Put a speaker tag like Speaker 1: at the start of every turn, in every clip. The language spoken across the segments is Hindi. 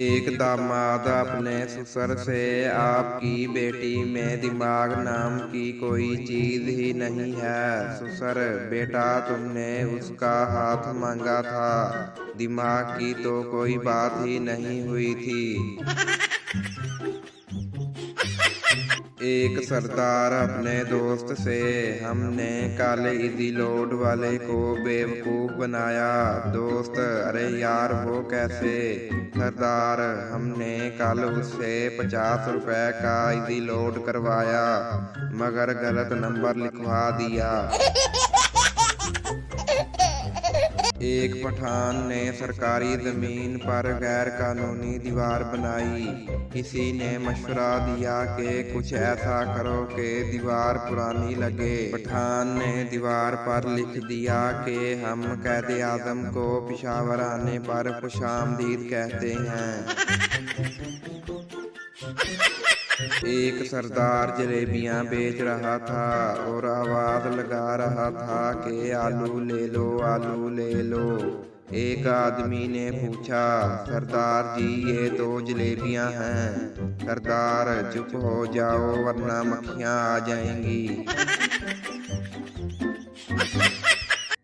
Speaker 1: एक दामाद अपने ससुर से, आपकी बेटी में दिमाग नाम की कोई चीज ही नहीं है। ससुर: बेटा, तुमने उसका हाथ मांगा था, दिमाग की तो कोई बात ही नहीं हुई थी। एक सरदार अपने दोस्त से: हमने कल इजी लोड वाले को बेवकूफ बनाया। दोस्त: अरे यार, वो कैसे? सरदार: हमने कल उससे 50 रुपए का इजी लोड करवाया, मगर गलत नंबर लिखवा दिया। एक पठान ने सरकारी जमीन पर गैर कानूनी दीवार बनाई। किसी ने मशवरा दिया कि कुछ ऐसा करो कि दीवार पुरानी लगे। पठान ने दीवार पर लिख दिया कि हम कैद आजम को पेशावर आने पर खुशामदीद कहते हैं। एक सरदार जलेबियां बेच रहा था और आवाज लगा रहा था कि आलू ले लो, आलू ले लो। एक आदमी ने पूछा: सरदार जी, ये तो जलेबियां हैं। सरदार: चुप हो जाओ वरना मक्खियां आ जाएंगी।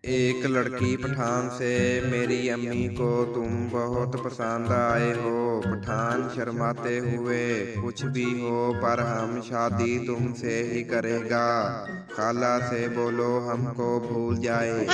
Speaker 1: एक लड़की पठान से: मेरी अम्मी को तुम बहुत पसंद आए हो। पठान शर्माते हुए: कुछ भी हो, पर हम शादी तुमसे ही करेगा। खाला से बोलो हमको भूल जाए।